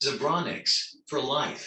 Zebronics for life.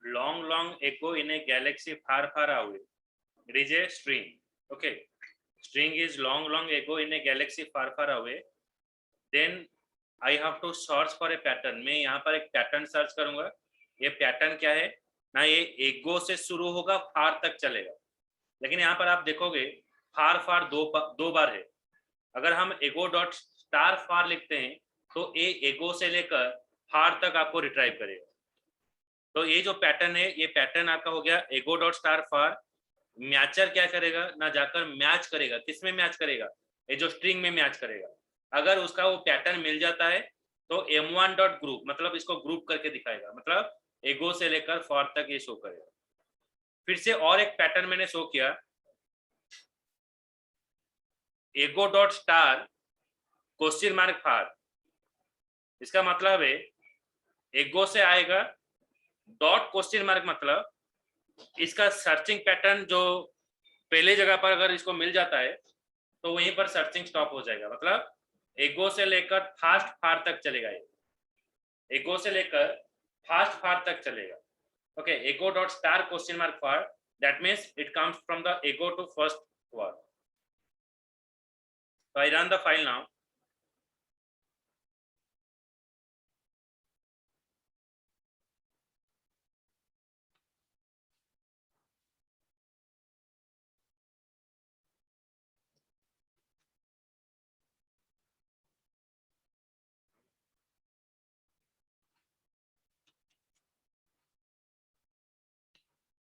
Long ago in a galaxy far away. It is a string. Okay. String is long ago in a galaxy far away. Then I have to search for a pattern. मैं यहाँ पर एक pattern search करूंगा. ये pattern क्या है ना, ये एगो से शुरू होगा, फार तक चलेगा. लेकिन यहाँ पर आप देखोगे फार दो बार है. अगर हम एगो डॉट स्टार फार लिखते हैं तो ये एगो से लेकर फार तक आपको रिट्राइव करेगा. तो ये जो पैटर्न है, ये पैटर्न आपका हो गया एगो डॉट स्टार फार. मैचर क्या करेगा ना, जाकर मैच करेगा. किसमें मैच करेगा? ये जो स्ट्रिंग में मैच करेगा. अगर उसका वो पैटर्न मिल जाता है तो m1 डॉट ग्रुप, मतलब इसको ग्रुप करके दिखाएगा, मतलब एगो से लेकर फार तक ये शो करेगा. फिर से और एक पैटर्न मैंने शो किया, एगो डॉट स्टार क्वेश्चन मार्क फार. इसका मतलब है एगो से आएगा डॉट क्वेश्चन मार्क, मतलब इसका सर्चिंग पैटर्न जो पहले जगह पर अगर इसको मिल जाता है तो वहीं पर सर्चिंग स्टॉप हो जाएगा. मतलब एगो से लेकर फास्ट फार तक चलेगा. ये एगो से लेकर फास्ट फार तक चलेगा. Okay, ago dot star question mark far, that means it comes from the ago to first word. So I run the file now.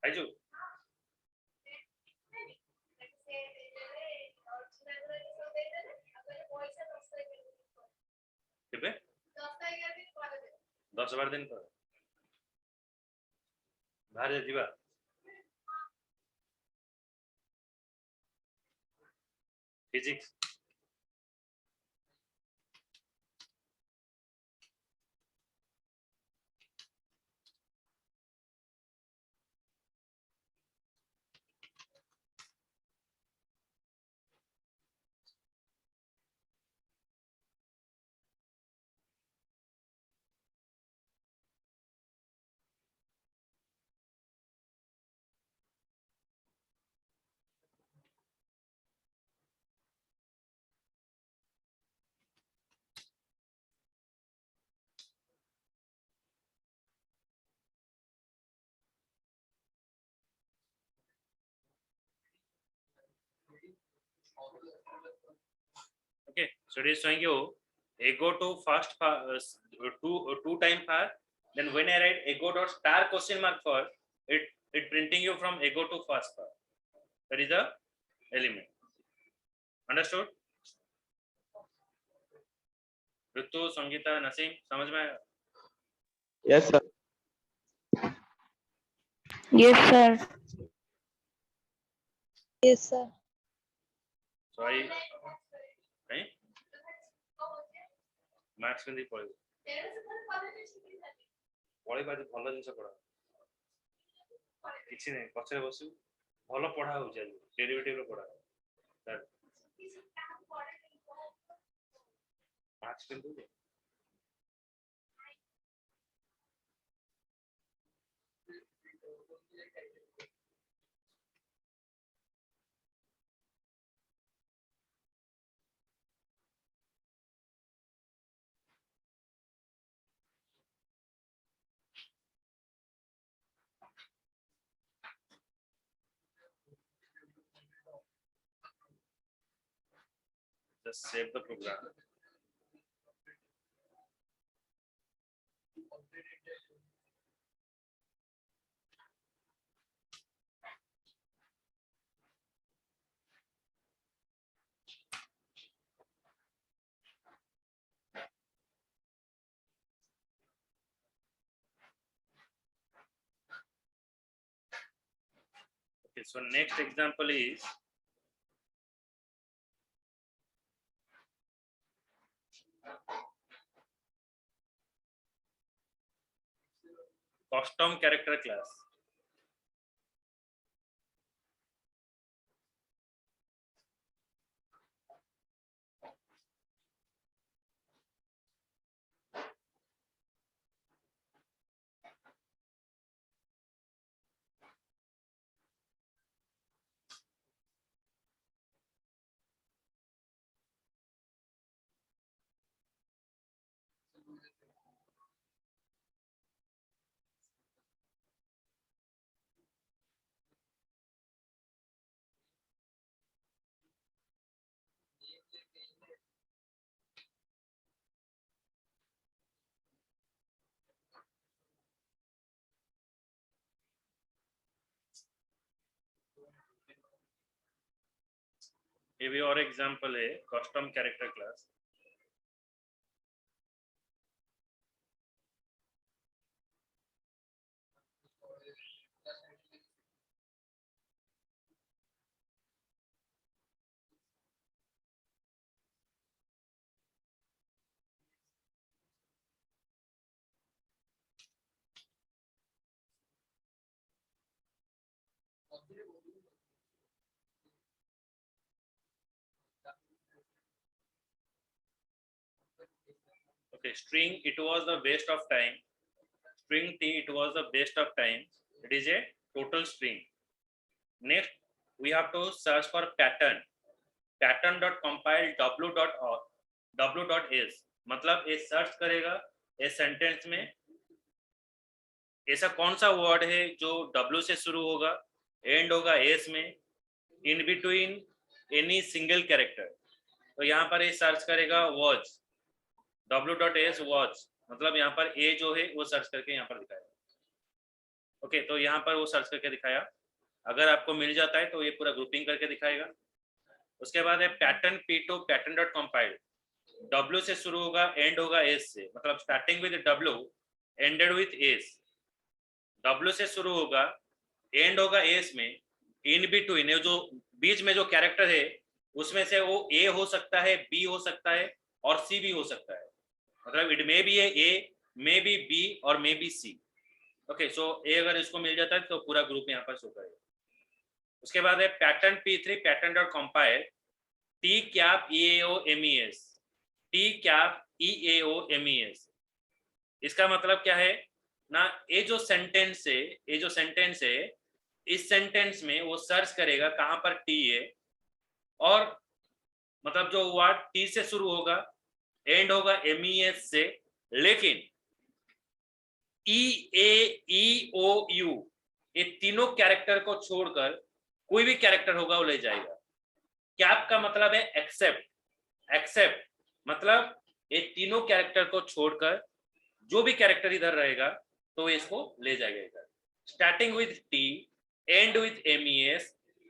Aiju. କେବେ 10-12 दिन ପରେ ବାହାରେ ଯିବା. Physics Okay, so it is showing you ego to first two time far. Then when I write ego dot star question mark for it printing you from ego to first far. That is the element. Understood? ऋतु, संगीता, नसीम, समझ में आया? Yes sir. Yes sir. Yes, sir. So I maths में पढ़े पढ़े भल जिन पढ़ा किसी नहीं पचर बस भल पढ़ा हो डेरिवेटिव पढ़ा मार्क्स किंतु just save the program. Okay, so next example is custom character class. ये भी और एग्जांपल है custom character class. Okay, string it was the waste of time. String t it was the waste of time. It is a total string. Next we have to search for pattern. Pattern.compile w.s मतलब ये search करेगा ये sentence में ऐसा कौन सा word है जो w से शुरू होगा एंड होगा s में in between any single character. तो यहाँ पर ये सर्च करेगा वॉच w.s वॉच मतलब यहाँ पर a जो है वो सर्च करके यहाँ पर दिखाएगा. ओके तो यहाँ पर वो सर्च करके दिखाया. अगर आपको मिल जाता है तो ये पूरा ग्रुपिंग करके दिखाएगा. उसके बाद है पैटर्न p2 pattern.compile w से शुरू होगा एंड होगा s से मतलब starting with w ended with s. w से शुरू होगा एंड होगा s में इन बिटवीन जो बीच में जो कैरेक्टर है उसमें से वो a हो सकता है b हो सकता है और c भी हो सकता है. मतलब it may be A may be b और may be c. Okay so a अगर इसको मिल जाता है तो पूरा ग्रुप यहाँ पर शो करेगा. उसके बाद है pattern p3 pattern.compile t cap eao mes t cap eao mes. इसका मतलब क्या है ना ये जो सेंटेंस है इस सेंटेंस में वो सर्च करेगा कहां पर t है और मतलब जो वर्ड t से शुरू होगा एंड होगा mes से लेकिन e a e o u ये तीनों कैरेक्टर को छोड़कर कोई भी कैरेक्टर होगा वो ले जाएगा. कैप का मतलब है एक्सेप्ट मतलब ये तीनों कैरेक्टर को छोड़कर जो भी कैरेक्टर इधर रहेगा तो इसको ले जाएगा. Starting with T and with mes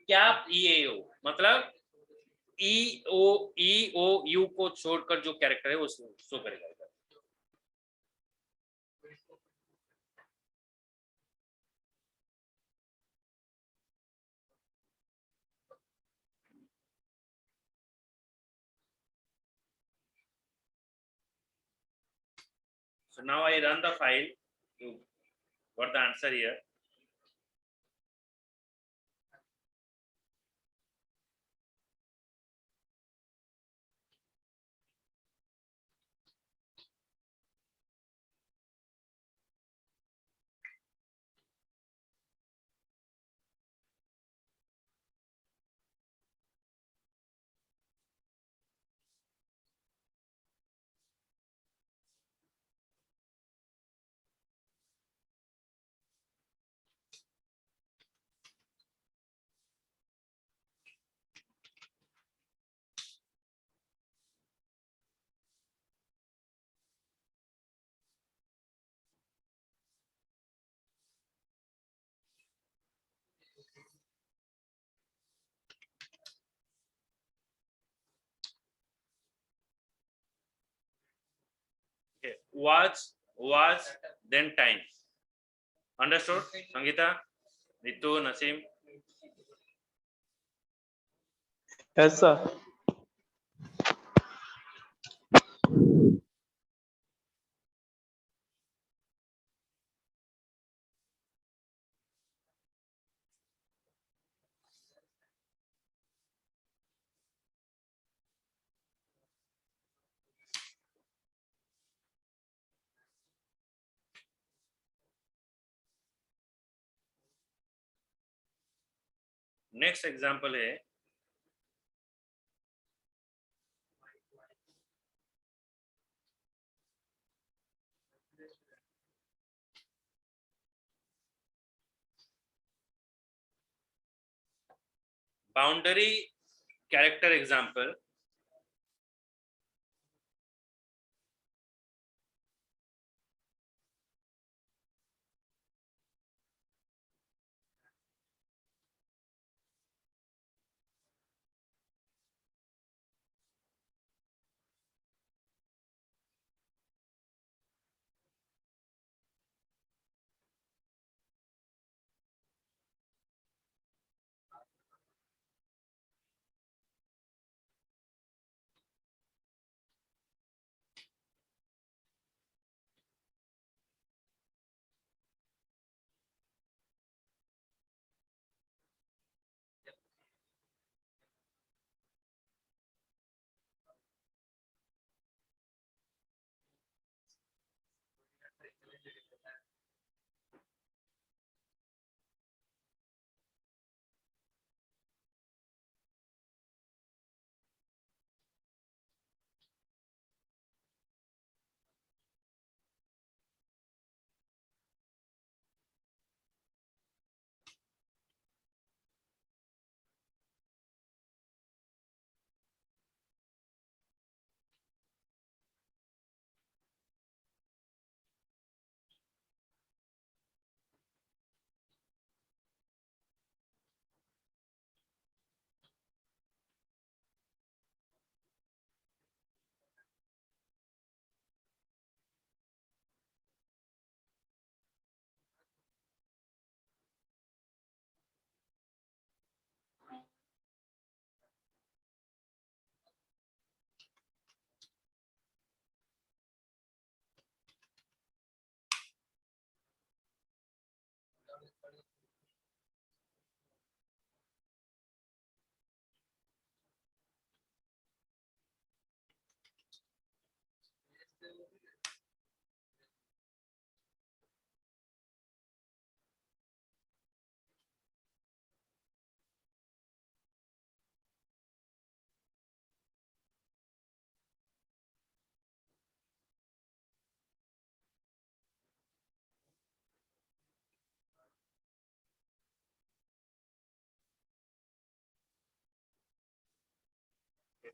cap eao मतलब e o u को छोड़कर जो कैरेक्टर है वो शो करेगा. So now I run the file to got the answer here. Okay. Was then time. Understood? Sangeeta, Ritu, Naseem. Yes, sir. Next example है boundary character example.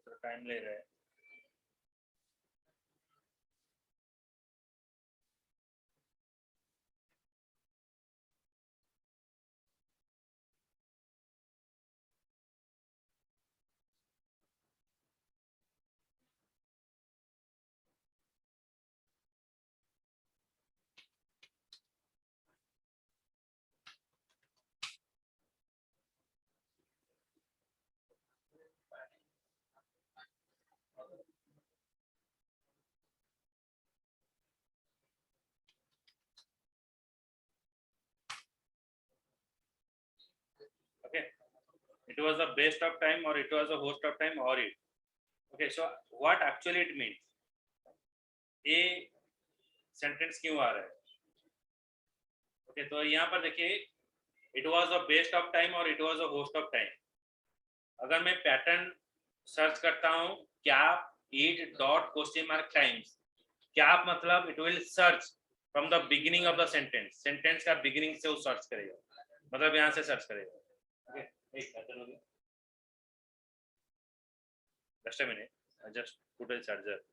तो time ले रहा है. it was the best of time or it was the worst of time or it. Okay, so what actually it means? ये sentence क्यों आ रहा है? ओके तो यहाँ पर देखिए it was the best of time और it was the worst of time. अगर मैं पैटर्न सर्च करता हूँ cap it dot question mark times. Cap मतलब it will search from the beginning of the sentence. Sentence का beginning से वो search करेगा, मतलब यहाँ से सर्च करेगा. ओके एक पैटर्न हो गया. Just a minute, I just put the charger.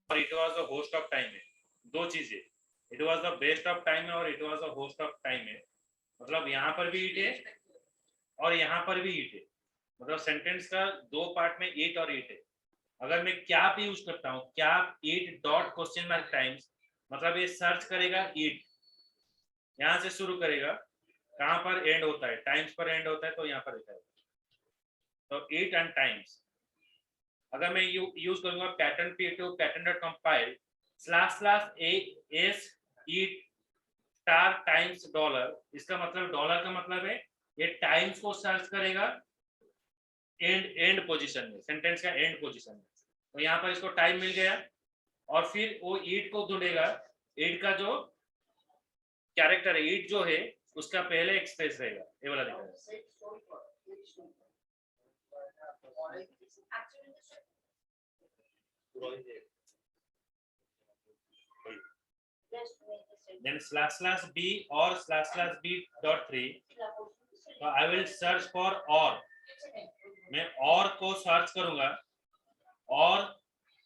और it was the host of time है. दो चीजें, it was the best of time है और it was the host of time है. मतलब यहाँ पर भी इट है और यहाँ पर भी इट है. मतलब सेंटेंस का दो पार्ट में इट और इट है. अगर मैं कैप यूज करता हूँ cap it dot question mark times, मतलब ये सर्च करेगा इट, यहाँ से शुरू करेगा, कहाँ पर एंड होता है, टाइम्स पर एंड होता है तो यहाँ पर लिखा है. तो इट एंड टाइम्स. अगर मैं यूज करूंगा pattern p2 pattern dot compile / a s it star times dollar, इसका मतलब डॉलर का मतलब है ये टाइम्स को सर्च करेगा एंड पोजीशन में, सेंटेंस का एंड पोजीशन में. तो यहाँ पर इसको टाइम मिल गया और फिर वो ईट को ढूंढेगा. ईट का जो कैरेक्टर है, ईट जो है उसका पहले एक्सप्रेस रहेगा, ये वाला दिखाएगा. then / b or / b dot 3. so I will search for or. मैं और को सर्च करूंगा, और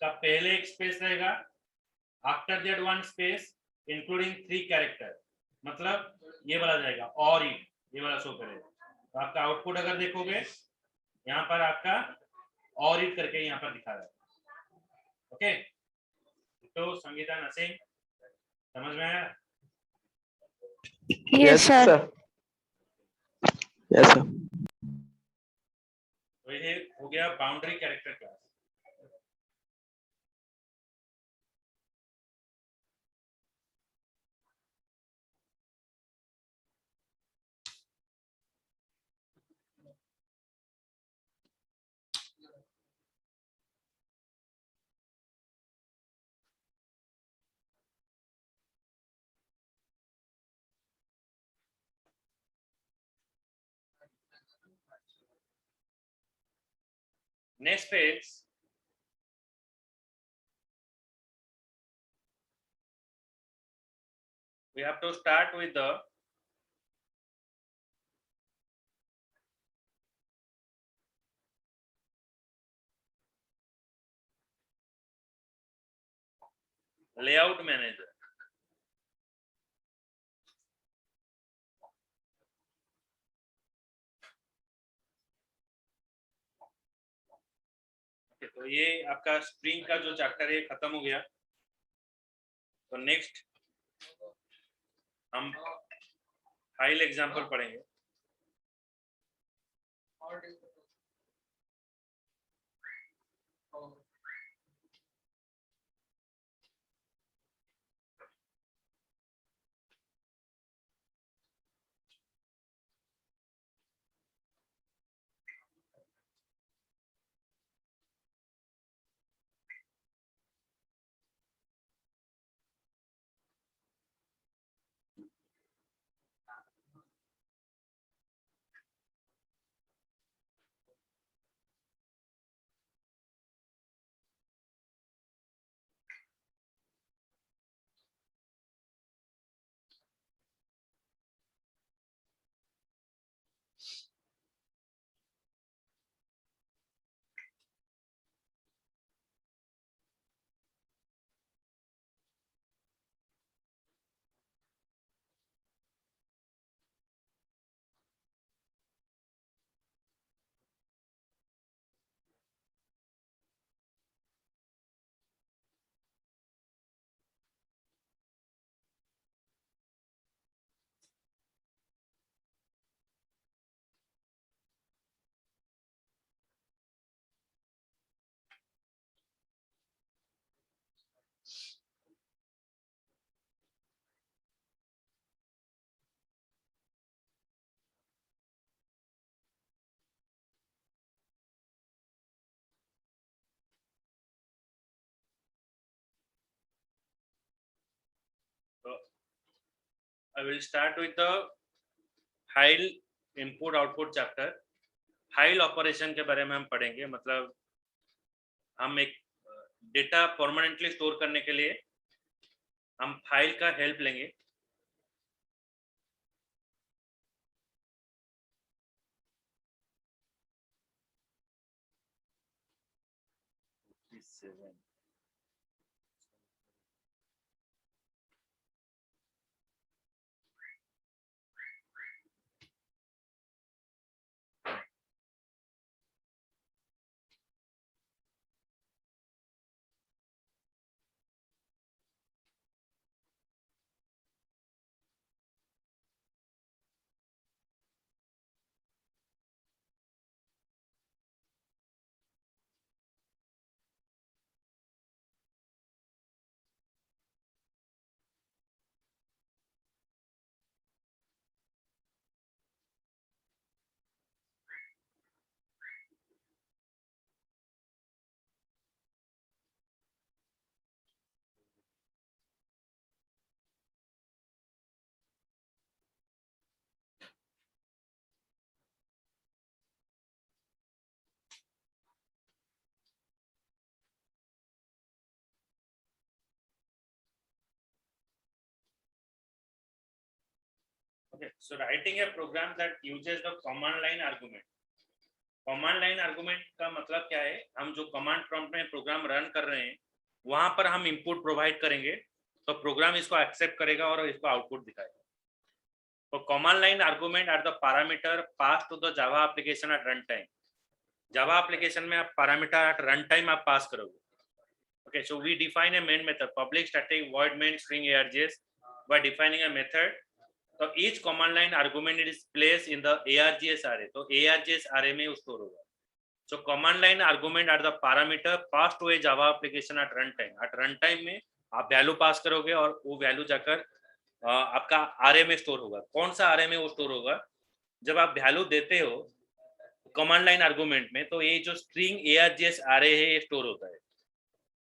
का पहले एक स्पेस रहेगा, after that one space including 3 character, मतलब ये वाला जाएगा और इट, ये वाला शो करेगा. तो आपका आउटपुट अगर देखोगे यहाँ पर आपका और इट करके यहाँ पर दिखा रहा है. ओके तो संगीता नसीम समझ में आया? Yes, sir. Yes, sir. तो ये हो गया boundary character class. Next page, we have to start with the layout manager. Okay, तो ये आपका स्ट्रिंग का जो चैप्टर है खत्म हो गया. तो नेक्स्ट हम फाइल एग्जांपल पढ़ेंगे. So I will start with the file input output chapter. File operation के बारे में हम पढ़ेंगे. मतलब हम एक डेटा परमानेंटली स्टोर करने के लिए हम फाइल का हेल्प लेंगे. Okay, so writing a program that uses the command line argument. Command line argument का मतलब क्या है? हम जो कमांड प्रॉम्प्ट में प्रोग्राम रन कर रहे हैं वहां पर हम इनपुट प्रोवाइड करेंगे तो प्रोग्राम इसको एक्सेप्ट करेगा और इसको आउटपुट दिखाएगा. तो command line argument are the parameter pass to the Java application at run time. Java application में आप पैरामीटर एट रन टाइम आप पास करोगे. Okay, so we define a main method, public static void main string args by defining a method. So each command line argument is placed in the args array. तो args array में store होगा. So command line argument are the parameter passed to a java application at runtime. At runtime में आप value pass करोगे और वो value जाकर आपका array में स्टोर होगा. कौन सा array में वो स्टोर होगा? जब आप वैल्यू देते हो कमांड लाइन आर्गुमेंट में तो ये जो स्ट्रिंग args array है ये स्टोर होता है.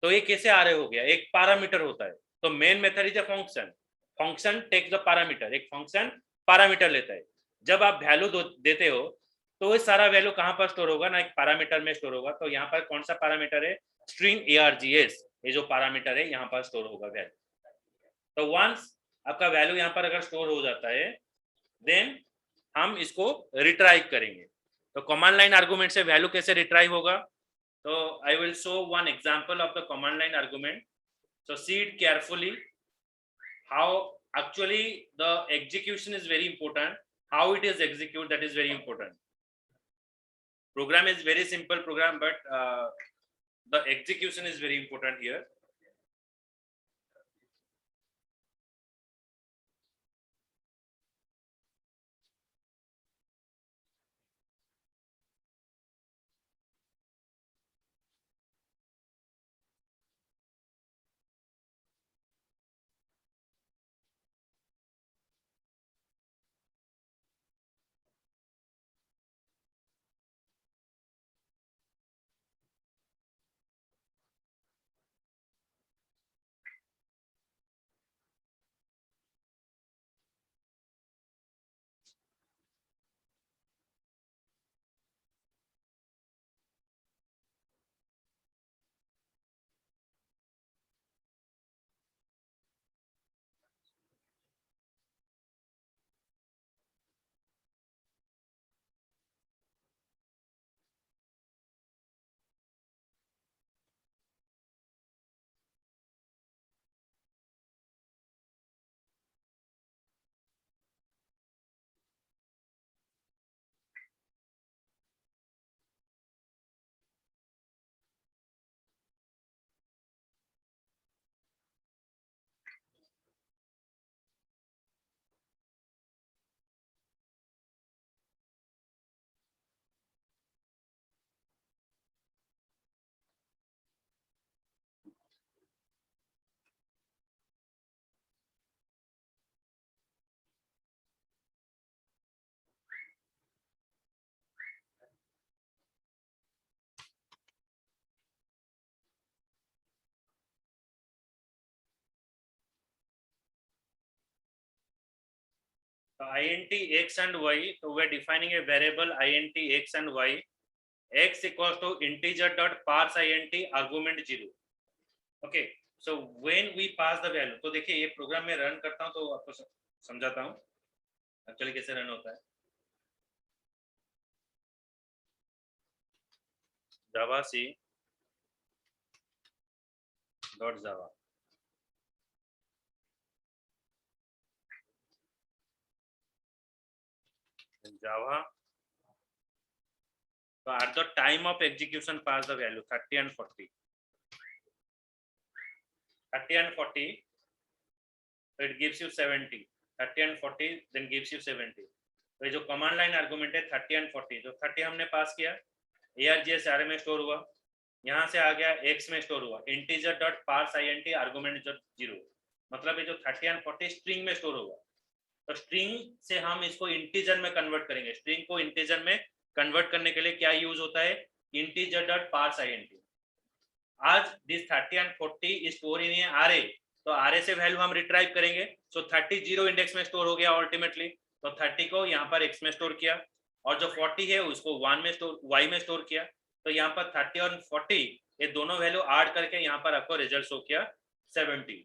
तो ये कैसे array हो गया? एक पैरामीटर होता है. तो main method is a function. Function takes the parameter. एक फंक्शन पैरामीटर लेता है. जब आप वैल्यू देते हो तो ये सारा वैल्यू कहां पर स्टोर होगा ना? एक पैरामीटर में स्टोर होगा. तो यहाँ पर कौन सा पैरामीटर है? String args. ये जो पैरामीटर है यहाँ पर स्टोर होगा वैल्यू. तो वंस आपका वैल्यू यहाँ पर अगर स्टोर हो जाता है देन हम इसको रिट्राइव करेंगे. तो कमांड लाइन आर्गुमेंट से वैल्यू कैसे रिट्राइव होगा? So I will show one example of the command line argument. So see it carefully. How actually the execution is very important. How it is executed, that is very important. Program is very simple program, but the execution is very important here. int x and y, so we are defining a variable int x and y. X equals to integer dot parse int argument 0. Okay, so when we pass the value, तो देखिए ये programme में run करता हूं तो आपको समझाता हूं एक्चुअली कैसे रन होता है. java c dot java Java. So at the time of execution, pass the value 30 and 40. 30 and 40, so it gives you 70. 30 and 40, then gives you 70. तो ये जो कमांड लाइन आर्गुमेंट है 30 and 40, जो 30 हमने पास किया args array में स्टोर हुआ, यहाँ से आ गया x में स्टोर हुआ, integer dot parse int argument 0, मतलब ये जो 30 and 40 स्ट्रिंग में स्टोर होगा. तो स्ट्रिंग से हम इसको इंटीजर में कन्वर्ट करेंगे. स्ट्रिंग को इंटीजर में कन्वर्ट करने के लिए क्या यूज होता है? Integer dot parse int. आज this 30 and 40 is store in array, तो array से वैल्यू हम रिट्राइव करेंगे. सो 30 0 इंडेक्स में स्टोर हो गया अल्टीमेटली, तो 30 को यहाँ पर x में स्टोर किया और जो 40 है उसको 1 में स्टोर y में स्टोर किया. तो यहाँ पर 30 और 40 ये दोनों वैल्यू ऐड करके यहाँ पर आपको रिजल्ट शो किया 70.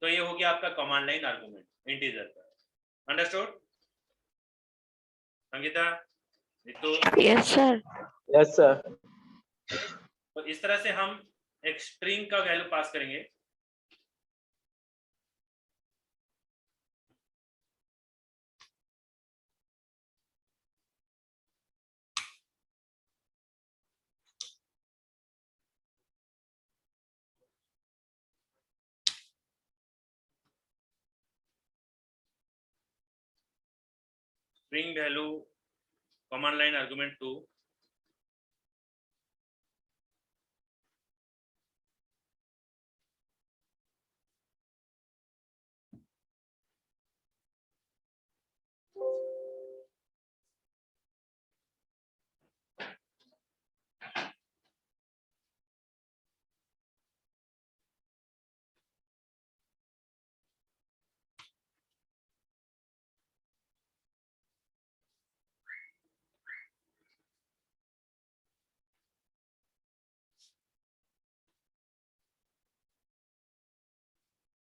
तो ये हो गया आपका कमांड लाइन आर्गुमेंट इंटीजर का. Understood Sangeeta? Yes sir. Yes, sir. तो इस तरह से हम एक स्ट्रिंग का वैल्यू पास करेंगे. String value command line argument 2.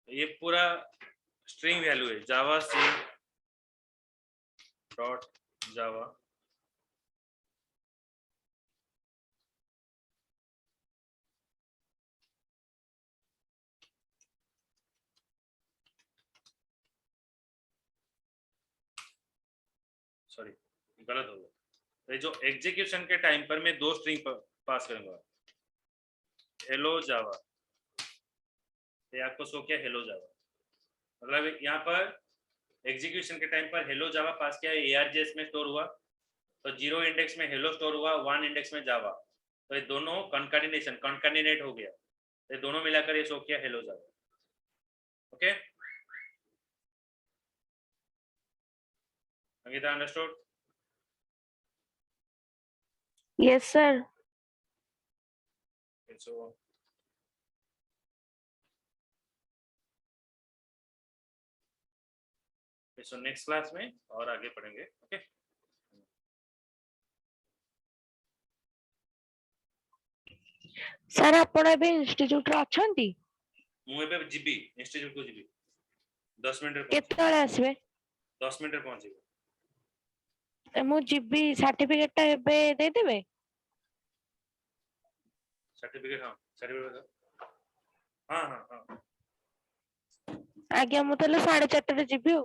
ये पूरा स्ट्रिंग वैल्यू है जावा सी डॉट जावा सॉरी गलत हो गया. तो जो एग्जीक्यूशन के टाइम पर मैं दो स्ट्रिंग पास करूंगा. हेलो जावा, ये आपको शो किया हेलो जावा, मतलब यहाँ पर एग्जीक्यूशन के टाइम पर हेलो जावा पास किया, args में स्टोर हुआ, तो 0 इंडेक्स में हेलो स्टोर हुआ, 1 इंडेक्स में जावा, तो ये दोनों कॉन्कैटिनेट हो गया, ये दोनों मिलाकर ये शो किया hello Java. Okay Sangeeta, understood? Yes sir. So next class में और आगे पढ़ेंगे. ओके सर आपण एबे इंस्टिट्यूट रे अछंती? मु एबे जीबी इंस्टिट्यूट को जीबी 10 मिनिट रे केतळे आसबे? 10 मिनिट रे पहुंचेगा. मु जीबी सर्टिफिकेट टा एबे दे देबे? सर्टिफिकेट हाँ हाँ हाँ हाँ आज्ञा मु तले 4:30 रे जीबी हो.